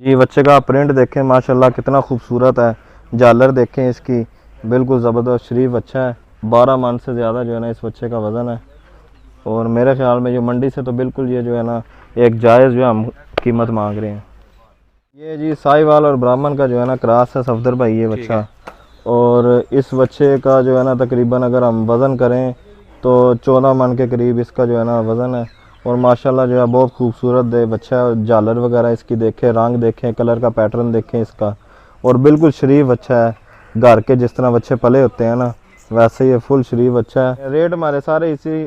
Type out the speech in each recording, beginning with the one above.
जी बच्चे का प्रिंट देखें माशाल्लाह कितना खूबसूरत है। झालर देखें इसकी, बिल्कुल ज़बरदस्त शरीफ बच्चा है। 12 मन से ज़्यादा जो है ना इस बच्चे का वज़न है। और मेरे ख्याल में जो मंडी से तो बिल्कुल ये जो है ना एक जायज़ जो है हम कीमत मांग रहे हैं। ये जी साहिवाल और ब्राह्मण का जो है ना क्रॉस है सफदर भाई ये बच्चा। और इस बच्चे का जो है ना तकरीबन अगर हम वज़न करें तो 14 मन के करीब इसका जो है ना वज़न है। और माशाल्लाह जो है बहुत खूबसूरत दे बच्चा है। झालर वगैरह इसकी देखें, रंग देखें, कलर का पैटर्न देखें इसका, और बिल्कुल शरीफ बच्चा है। घर के जिस तरह बच्चे पले होते हैं ना वैसे ये फुल शरीफ बच्चा है। रेट हमारे सारे इसी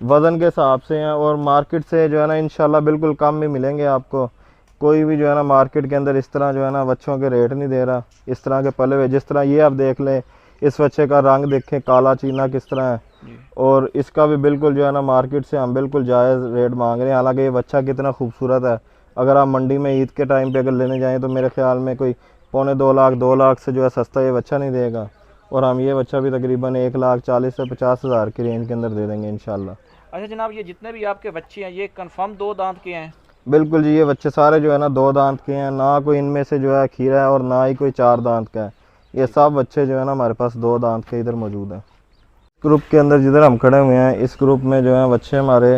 वज़न के हिसाब से हैं और मार्केट से जो है ना इंशाल्लाह बिल्कुल कम भी मिलेंगे आपको। कोई भी जो है ना मार्केट के अंदर इस तरह जो है ना बच्चों के रेट नहीं दे रहा। इस तरह के पले हुए, जिस तरह ये आप देख लें, इस बच्चे का रंग देखें काला चीना किस तरह है। और इसका भी बिल्कुल जो है ना मार्केट से हम बिल्कुल जायज़ रेट मांग रहे हैं। हालांकि ये बच्चा कितना खूबसूरत है, अगर आप मंडी में ईद के टाइम पे अगर लेने जाएँ तो मेरे ख्याल में कोई 2.25 लाख से जो है सस्ता ये बच्चा नहीं देगा। और हम ये बच्चा भी तकरीबन 1,40,000 से 50,000 की रेंज के अंदर दे देंगे इंशाल्लाह। अच्छा जनाब, ये जितने भी आपके बच्चे हैं ये कंफर्म 2 दांत के हैं? बिल्कुल जी, ये बच्चे सारे जो है ना 2 दांत के हैं, ना कोई इनमें से जो है खीरा है और ना ही कोई 4 दांत का है। ये सब बच्चे जो है ना हमारे पास 2 दांत के इधर मौजूद हैं। ग्रुप के अंदर जिधर हम खड़े हुए हैं इस ग्रुप में जो है बच्चे हमारे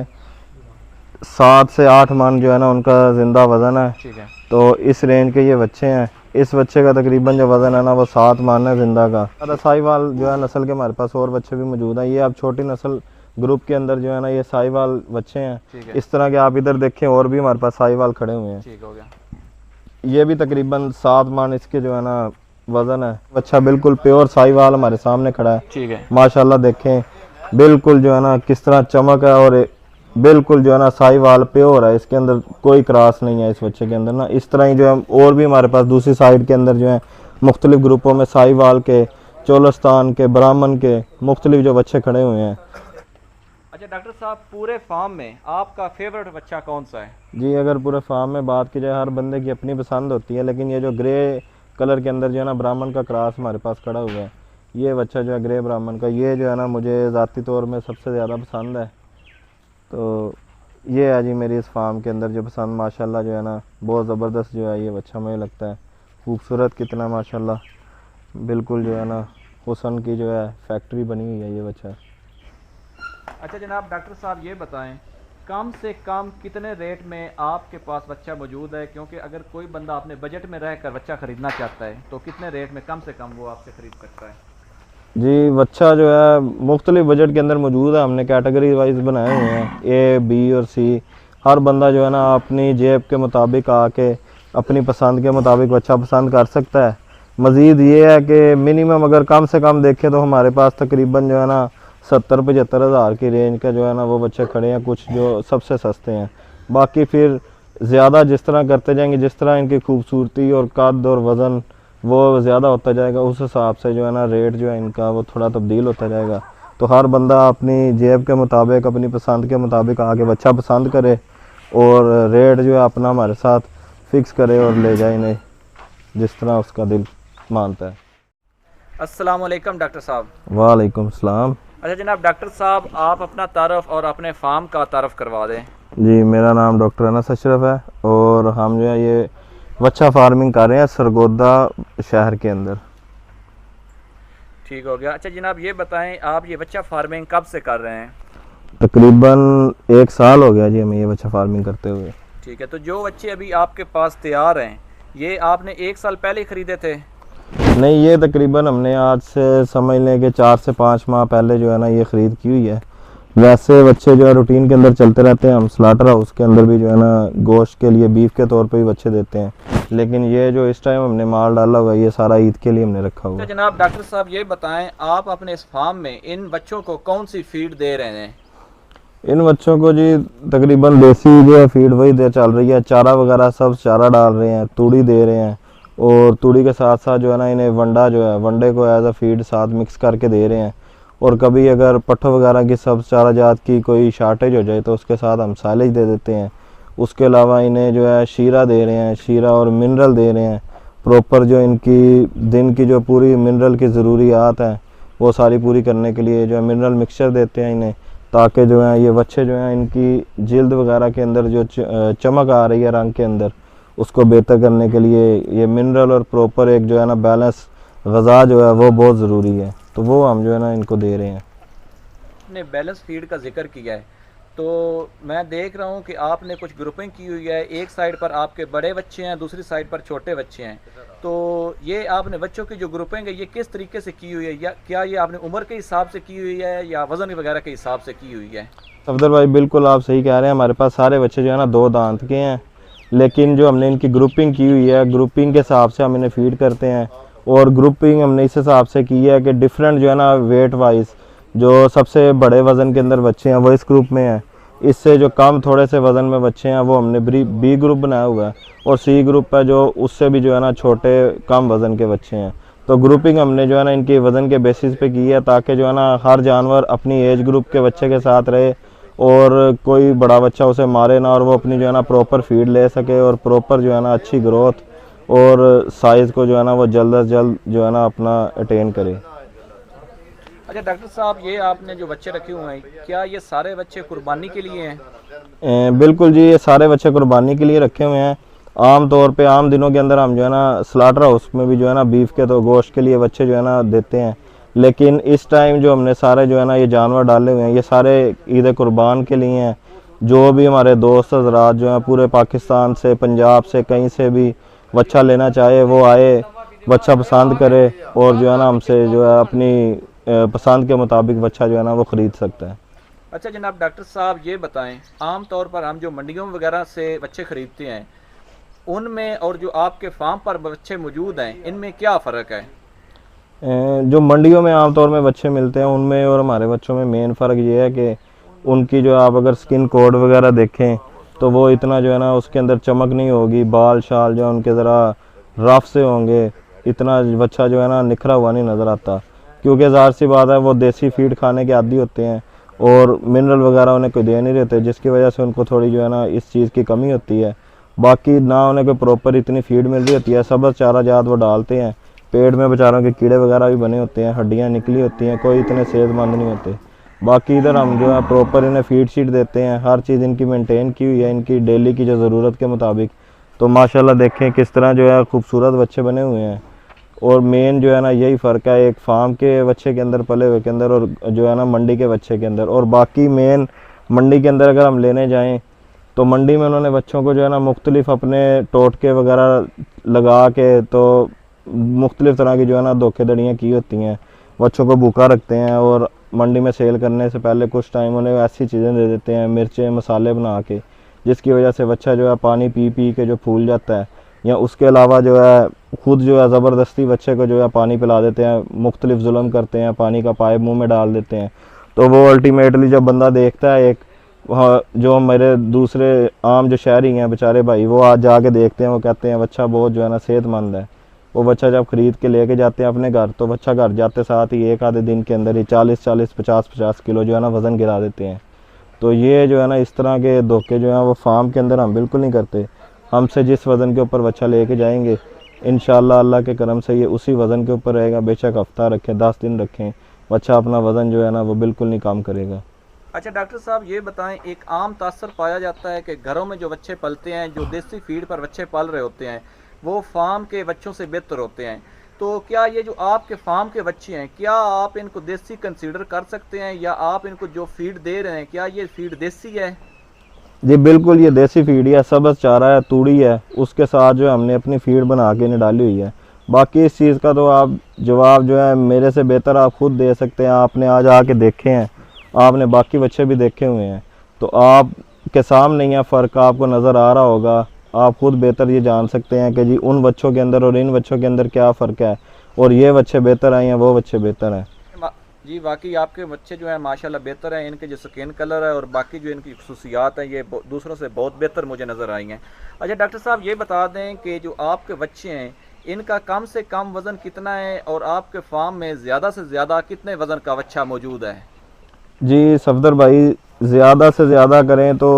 7 से 8 मन जो है ना उनका ज़िंदा वज़न है। ठीक है। तो इस रेंज के ये बच्चे हैं। इस बच्चे का तकरीबन जो वज़न है ना वो 7 मन है ज़िंदा का। साहिवाल जो है नस्ल के हमारे पास और बच्चे भी मौजूद हैं। ये अब छोटी नस्ल ग्रुप के अंदर जो है ना ये साहिवाल बच्चे हैं। इस तरह के आप इधर देखें और भी हमारे पास साहिवाल खड़े हुए हैं। ठीक हो गया। ये भी तकरीबन 7 मन इसके जो है ना वज़न है। बच्चा बिल्कुल प्योर साहिवाल हमारे सामने खड़ा है। ठीक है। माशाल्लाह देखें बिल्कुल जो है ना किस तरह चमक है, और बिल्कुल जो है ना साहिवाल प्योर है। इसके अंदर कोई क्रॉस नहीं है इस बच्चे के अंदर ना। इस तरह ही जो है और भी हमारे पास दूसरी साइड के अंदर जो है मुख्तलिफ ग्रुपों में साहिवाल के, चोलस्तान के, ब्राह्मण के मुख्तलिफ जो बच्चे खड़े हुए हैं। अच्छा डॉक्टर साहब, पूरे फार्म में आपका फेवरेट बच्चा कौन सा है? जी अगर पूरे फार्म में बात की जाए हर बंदे की अपनी पसंद होती है, लेकिन ये जो ग्रे कलर के अंदर जो है ना ब्राह्मण का क्रॉस हमारे पास खड़ा हुआ है, ये बच्चा जो है ग्रे ब्राह्मण का, ये जो है ना मुझे ज़ाती तौर में सबसे ज़्यादा पसंद है। तो ये है जी मेरी इस फार्म के अंदर जो पसंद। माशाल्लाह जो है ना बहुत ज़बरदस्त जो है ये बच्चा मुझे लगता है। खूबसूरत कितना माशाल्लाह, बिल्कुल जो है ना हुस्न की जो है फैक्ट्री बनी हुई है ये बच्चा। अच्छा जनाब डॉक्टर साहब, ये बताएं कम से कम कितने रेट में आपके पास बच्चा मौजूद है? क्योंकि अगर कोई बंदा अपने बजट में रहकर बच्चा ख़रीदना चाहता है तो कितने रेट में कम से कम वो आपसे ख़रीद सकता है? जी बच्चा जो है मुख्तलिफ बजट के अंदर मौजूद है। हमने कैटेगरी वाइज बनाए हुए हैं, ए, बी और सी। हर बंदा जो है ना अपनी जेब के मुताबिक आके अपनी पसंद के मुताबिक बच्चा पसंद कर सकता है। मज़ीद ये है कि मिनिमम अगर कम से कम देखें तो हमारे पास तकरीबन जो है ना 70-75 हज़ार की रेंज का जो है ना वो बच्चे खड़े हैं, कुछ जो सबसे सस्ते हैं। बाकी फिर ज़्यादा जिस तरह करते जाएंगे, जिस तरह इनकी खूबसूरती और कद और वज़न वो ज़्यादा होता जाएगा, उस हिसाब से जो है ना रेट जो है इनका वो थोड़ा तब्दील होता जाएगा। तो हर बंदा अपनी जेब के मुताबिक, अपनी पसंद के मुताबिक आके बच्चा पसंद करे और रेट जो है अपना हमारे साथ फ़िक्स करे और ले जाए इन्हें जिस तरह उसका दिल मानता है। अस्सलाम वालेकुम डॉक्टर साहब। वालेकुम सलाम। अच्छा जनाब डॉक्टर साहब, आप अपना तारफ़ और अपने फार्म का तारफ़ करवा दें। जी मेरा नाम डॉक्टर अनस अशरफ है और हम जो है ये बच्चा फार्मिंग कर रहे हैं सरगोदा शहर के अंदर। ठीक हो गया। अच्छा जनाब ये बताएं आप ये बच्चा फार्मिंग कब से कर रहे हैं? तकरीबन 1 साल हो गया जी हमें ये बच्चा फार्मिंग करते हुए। ठीक है, तो जो बच्चे अभी आपके पास तैयार हैं ये आपने 1 साल पहले ख़रीदे थे? नहीं, ये तकरीबन हमने आज से समझ लें कि 4 से 5 माह पहले जो है ना ये ख़रीद की हुई है। वैसे बच्चे जो है रूटीन के अंदर चलते रहते हैं। हम स्लाटर हाउस के अंदर भी जो है ना गोश्त के लिए बीफ के तौर पे भी बच्चे देते हैं, लेकिन ये जो इस टाइम हमने माल डाला हुआ है ये सारा ईद के लिए हमने रखा हुआ है। तो जनाब डॉक्टर साहब ये बताएं आप अपने इस फार्म में इन बच्चों को कौन सी फीड दे रहे हैं? इन बच्चों को जी तकरीबन देसी जो है फीड वही दे चल रही है। चारा वगैरह सब चारा डाल रहे हैं, तूड़ी दे रहे हैं, और तूड़ी के साथ साथ जो है ना इन्हें वंडा जो है वंडे को एज अ फीड साथ मिक्स करके दे रहे हैं। और कभी अगर पट्ठों वगैरह की सब चारा जात की कोई शार्टेज हो जाए तो उसके साथ हम साइलेज दे देते हैं। उसके अलावा इन्हें जो है शीरा दे रहे हैं, शीरा और मिनरल दे रहे हैं। प्रॉपर जो इनकी दिन की जो पूरी मिनरल की ज़रूरियात हैं वो सारी पूरी करने के लिए जो है मिनरल मिक्सचर देते हैं इन्हें, ताकि जो है ये बच्चे जो हैं इनकी जिल्द वगैरह के अंदर जो चमक आ रही है रंग के अंदर उसको बेहतर करने के लिए ये मिनरल और प्रॉपर एक जो है ना बैलेंस ग़िज़ा जो है वो बहुत ज़रूरी है, तो वो हम जो है ना इनको दे रहे हैं। आपने बैलेंस फीड का जिक्र किया है, तो मैं देख रहा हूँ कि आपने कुछ ग्रुपिंग की हुई है, एक साइड पर आपके बड़े बच्चे हैं, दूसरी साइड पर छोटे बच्चे हैं। तो ये आपने बच्चों की जो ग्रुपिंग है ये किस तरीके से की हुई है, या क्या ये आपने उम्र के हिसाब से की हुई है या वज़न वगैरह के हिसाब से की हुई है? सफदर भाई बिल्कुल आप सही कह रहे हैं, हमारे पास सारे बच्चे जो है ना 2 दांत के हैं, लेकिन जो हमने इनकी ग्रुपिंग की हुई है, ग्रुपिंग के हिसाब से हम इन्हें फीड करते हैं। और ग्रुपिंग हमने इस हिसाब से की है कि डिफरेंट जो है ना वेट वाइज, जो सबसे बड़े वज़न के अंदर बच्चे हैं वो इस ग्रुप में हैं, इससे जो कम थोड़े से वज़न में बच्चे हैं वो हमने बी ग्रुप बनाया हुआ है, और सी ग्रुप है जो उससे भी जो है ना छोटे कम वज़न के बच्चे हैं। तो ग्रुपिंग हमने जो है ना इनकी वज़न के बेसिस पे की है, ताकि जो है ना हर जानवर अपनी एज ग्रुप के बच्चे के साथ रहे और कोई बड़ा बच्चा उसे मारे ना, और वो अपनी जो है ना प्रॉपर फीड ले सके और प्रॉपर जो है ना अच्छी ग्रोथ और साइज़ को जो है ना वो जल्द अज जल्द जो है ना अपना अटेन करे। अच्छा डॉक्टर साहब, ये आपने जो बच्चे रखे हुए हैं, क्या ये सारे बच्चे कुर्बानी के लिए हैं? बिल्कुल जी, ये सारे बच्चे कुर्बानी के लिए रखे हुए हैं। आम तौर पे आम दिनों के अंदर हम जो है ना स्लाटर हाउस में भी जो है ना बीफ के तो गोश्त के लिए बच्चे जो है ना देते हैं, लेकिन इस टाइम जो हमने सारे जो है ना ये जानवर डाले हुए हैं ये सारे ईद कुर्बान के लिए हैं। जो भी हमारे दोस्त हज़रात जो हैं पूरे पाकिस्तान से, पंजाब से, कहीं से भी बच्चा लेना चाहे वो आए, बच्चा पसंद करे और जो है ना हमसे जो है अपनी पसंद के मुताबिक बच्चा जो है ना वो ख़रीद सकता है। अच्छा जनाब डॉक्टर साहब, ये बताएं, आम तौर पर हम जो मंडियों वगैरह से बच्चे ख़रीदते हैं उनमें और जो आपके फार्म पर बच्चे मौजूद हैं इनमें क्या फ़र्क है? जो मंडियों में आमतौर में बच्चे मिलते हैं उनमें और हमारे बच्चों में मेन फ़र्क ये है कि उनकी जो आप अगर स्किन कोड वगैरह देखें तो वो इतना जो है ना उसके अंदर चमक नहीं होगी, बाल शाल जो है उनके ज़रा रफ से होंगे, इतना बच्चा जो है ना निखरा हुआ नहीं नज़र आता, क्योंकि ज़ाहिर सी बात है वो देसी फीड खाने के आदी होते हैं और मिनरल वगैरह उन्हें कोई दे नहीं रहते, जिसकी वजह से उनको थोड़ी जो है ना इस चीज़ की कमी होती है। बाकी ना उन्हें कोई प्रॉपर इतनी फीड मिल रही होती है, सब्ज़ चारा जात वो डालते हैं, पेट में बेचारों के कीड़े वगैरह भी बने होते हैं, हड्डियाँ निकली होती हैं, कोई इतने सेहतमंद नहीं होते। बाकी इधर हम जो है प्रॉपर इन्हें फीड शीट देते हैं, हर चीज़ इनकी मेंटेन की हुई है इनकी डेली की जो ज़रूरत के मुताबिक। तो माशाल्लाह देखें किस तरह जो है खूबसूरत बच्चे बने हुए हैं। और मेन जो है ना यही फ़र्क है एक फार्म के बच्चे के अंदर पले हुए के अंदर और जो है ना मंडी के बच्चे के अंदर। और बाकी मेन मंडी के अंदर अगर हम लेने जाएँ तो मंडी में उन्होंने बच्चों को जो है ना मुख्तलिफ अपने टोटके वगैरह लगा के तो मुख्तलिफ तरह की जो है ना धोखेधड़ियाँ की होती हैं, बच्चों को भूखा रखते हैं और मंडी में सेल करने से पहले कुछ टाइम उन्हें ऐसी चीज़ें दे देते हैं, मिर्चें मसाले बना के, जिसकी वजह से बच्चा जो है पानी पी पी के जो फूल जाता है, या उसके अलावा जो है खुद जो है ज़बरदस्ती बच्चे को जो है पानी पिला देते हैं, मुख्तलिफ जुल्म करते हैं, पानी का पाइप मुँह में डाल देते हैं। तो वो अल्टीमेटली जब बंदा देखता है एक जो मेरे दूसरे आम जो शहरी हैं बेचारे भाई, वो आज जाके देखते हैं, वो कहते हैं बच्चा बहुत जो है ना सेहतमंद है। वो बच्चा जब ख़रीद के लेके जाते हैं अपने घर तो बच्चा घर जाते साथ ही एक आधे दिन के अंदर ही 40-40, 50-50 किलो जो है ना वज़न गिरा देते हैं। तो ये जो है ना इस तरह के धोखे जो हैं वो फार्म के अंदर हम बिल्कुल नहीं करते। हमसे जिस वज़न के ऊपर बच्चा लेके जाएंगे इंशाअल्लाह अल्लाह के करम से ये उसी वज़न के ऊपर रहेगा, बेशक हफ्ता रखें 10 दिन रखें, बच्चा अपना वज़न जो है ना वो बिल्कुल नहीं कम करेगा। अच्छा डॉक्टर साहब, ये बताएं, एक आम तासर पाया जाता है कि घरों में जो बच्चे पलते हैं, जो देसी फीड पर बच्चे पल रहे होते हैं, वो फार्म के बच्चों से बेहतर होते हैं। तो क्या ये जो आपके फार्म के बच्चे हैं, क्या आप इनको देसी कंसीडर कर सकते हैं, या आप इनको जो फीड दे रहे हैं क्या ये फीड देसी है? जी बिल्कुल, ये देसी फीड है, सब्ज़ चारा है, तूड़ी है, उसके साथ जो हमने अपनी फीड बना के इन्हें डाली हुई है। बाकी इस चीज़ का तो आप जवाब जो है मेरे से बेहतर आप खुद दे सकते हैं। आपने आज आके देखे हैं, आपने बाकी बच्चे भी देखे हुए हैं, तो आपके सामने ही फ़र्क आपको नज़र आ रहा होगा। आप खुद बेहतर ये जान सकते हैं कि जी उन बच्चों के अंदर और इन बच्चों के अंदर क्या फ़र्क है, और ये बच्चे बेहतर हैं या वो बच्चे बेहतर हैं। जी वाकई आपके बच्चे जो हैं माशाल्लाह बेहतर हैं, इनके जो स्किन कलर है और बाकी जो इनकी खसूसियात हैं ये दूसरों से बहुत बेहतर मुझे नज़र आई हैं। अच्छा डॉक्टर साहब, ये बता दें कि जो आपके बच्चे हैं इनका कम से कम वज़न कितना है, और आपके फार्म में ज़्यादा से ज़्यादा कितने वज़न का बच्चा मौजूद है? जी सफदर भाई, ज़्यादा से ज़्यादा करें तो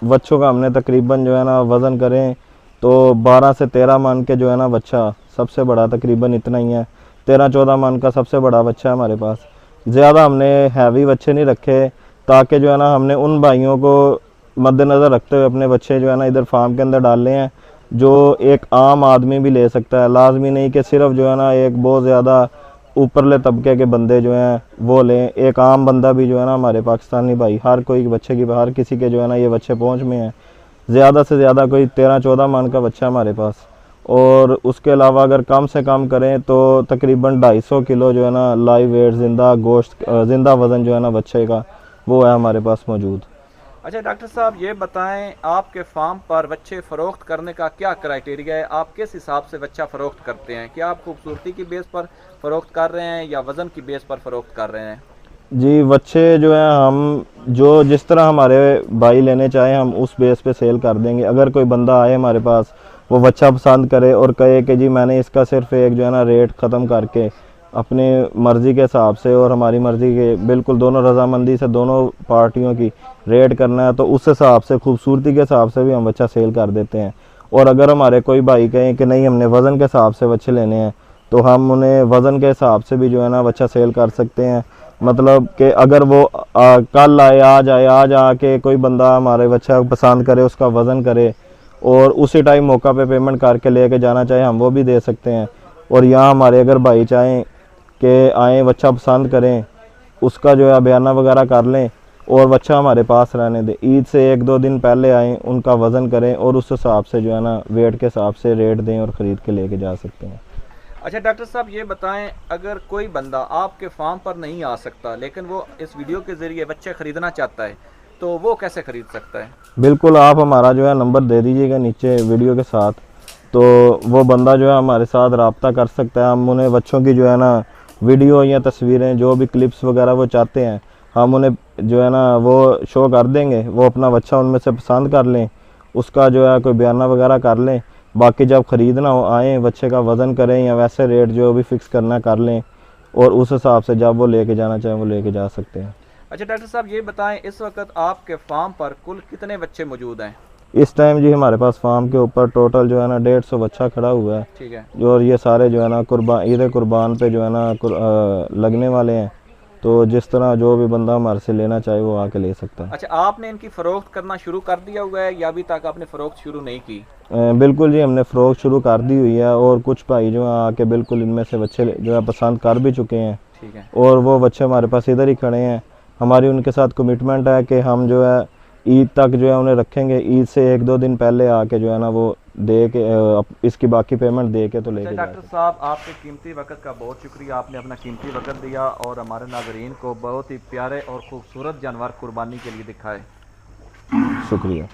बच्चों का हमने तकरीबन जो है ना वज़न करें तो 12 से 13 मन के जो है ना बच्चा सबसे बड़ा तकरीबन इतना ही है, 13-14 मन का सबसे बड़ा बच्चा है हमारे पास। ज़्यादा हमने हैवी बच्चे नहीं रखे, ताकि जो है ना हमने उन भाइयों को मद्देनज़र रखते हुए अपने बच्चे जो है ना इधर फार्म के अंदर डाले हैं जो एक आम आदमी भी ले सकता है। लाजमी नहीं कि सिर्फ जो है ना एक बहुत ज़्यादा ऊपरले तबके के बंदे जो हैं वो लें, एक आम बंदा भी जो है ना हमारे पाकिस्तानी भाई हर कोई बच्चे की हर किसी के जो है ना ये बच्चे पहुँच में हैं। ज़्यादा से ज़्यादा कोई 13-14 मन का बच्चा हमारे पास, और उसके अलावा अगर कम से कम करें तो तकरीबन 250 किलो जो है ना लाइव वेट ज़िंदा गोश्त ज़िंदा वज़न जो है ना बच्चे का वो है हमारे पास मौजूद। अच्छा डॉक्टर साहब ये बताएं, आपके फार्म पर बच्चे फ़रोख्त करने का क्या क्राइटेरिया है? आप किस हिसाब से बच्चा फ़रोख्त करते हैं? क्या आप खूबसूरती की बेस पर फ़रोख्त कर रहे हैं या वज़न की बेस पर फ़रोख्त कर रहे हैं? जी, बच्चे जो हैं हम जो जिस तरह हमारे भाई लेने चाहें हम उस बेस पे सेल कर देंगे। अगर कोई बंदा आए हमारे पास, वो बच्चा पसंद करे और कहे कि जी मैंने इसका सिर्फ एक जो है ना रेट ख़त्म करके अपनी मर्ज़ी के हिसाब से और हमारी मर्ज़ी के बिल्कुल दोनों रज़ामंदी से दोनों पार्टियों की रेट करना है, तो उस हिसाब से खूबसूरती के हिसाब से भी हम बच्चा सेल कर देते हैं। और अगर हमारे कोई भाई कहें कि नहीं हमने वज़न के हिसाब से बच्चे लेने हैं, तो हम उन्हें वज़न के हिसाब से भी जो है ना बच्चा सेल कर सकते हैं। मतलब कि अगर वो कल आए आज आके कोई बंदा हमारे बच्चा को पसंद करे, उसका वज़न करे और उसी टाइम मौका पे पेमेंट करके लेके जाना चाहे हम वो भी दे सकते हैं। और यहाँ हमारे अगर भाई चाहें कि आएँ बच्चा पसंद करें, उसका जो है बयाना वगैरह कर लें और बच्चा हमारे पास रहने दें, ईद से 1-2 दिन पहले आएँ, उनका वज़न करें और उस हिसाब से जो है ना वेट के हिसाब से रेट दें और ख़रीद के लेके जा सकते हैं। अच्छा डॉक्टर साहब ये बताएं, अगर कोई बंदा आपके फार्म पर नहीं आ सकता लेकिन वो इस वीडियो के ज़रिए बच्चे ख़रीदना चाहता है, तो वो कैसे ख़रीद सकता है? बिल्कुल, आप हमारा जो है नंबर दे दीजिएगा नीचे वीडियो के साथ, तो वो बंदा जो है हमारे साथ रब्ता कर सकता है। हम उन्हें बच्चों की जो है ना वीडियो या तस्वीरें जो भी क्लिप्स वगैरह वो चाहते हैं हम उन्हें जो है ना वो शो कर देंगे। वो अपना बच्चा उनमें से पसंद कर लें, उसका जो है कोई बयाना वगैरह कर लें। बाकी जब ख़रीदना हो आएँ, बच्चे का वज़न करें या वैसे रेट जो भी फ़िक्स करना कर लें और उस हिसाब से जब वो लेके जाना चाहें वो लेके जा सकते हैं। अच्छा डॉक्टर साहब ये बताएं, इस वक्त आपके फार्म पर कुल कितने बच्चे मौजूद हैं? इस टाइम जी हमारे पास फार्म के ऊपर टोटल जो है ना 150 बच्चा खड़ा हुआ है। ठीक है। और ये सारे जो है ना ईद कुर्बान पे जो है ना लगने वाले हैं, तो जिस तरह जो भी बंदा हमारे से लेना चाहे वो आके ले सकता है। अच्छा आपने इनकी फ़रोख्त करना शुरू कर दिया हुआ है या अभी तक आपने फ़रोख्त शुरू नहीं की? बिल्कुल जी, हमने फ़रोख्त शुरू कर दी हुई है और कुछ भाई जो हैं आके बिल्कुल इनमें से बच्चे जो है पसंद कर भी चुके हैं। ठीक है। और वो बच्चे हमारे पास इधर ही खड़े हैं। हमारी उनके साथ कमिटमेंट है कि हम जो है ईद तक जो है उन्हें रखेंगे। ईद से 1-2 दिन पहले आके जो है ना वो दे के इसकी बाकी पेमेंट दे के तो लेके डॉक्टर साहब आपके कीमती वक्त का बहुत शुक्रिया, आपने अपना कीमती वक्त दिया और हमारे नाज़रीन को बहुत ही प्यारे और ख़ूबसूरत जानवर कुर्बानी के लिए दिखाए। शुक्रिया।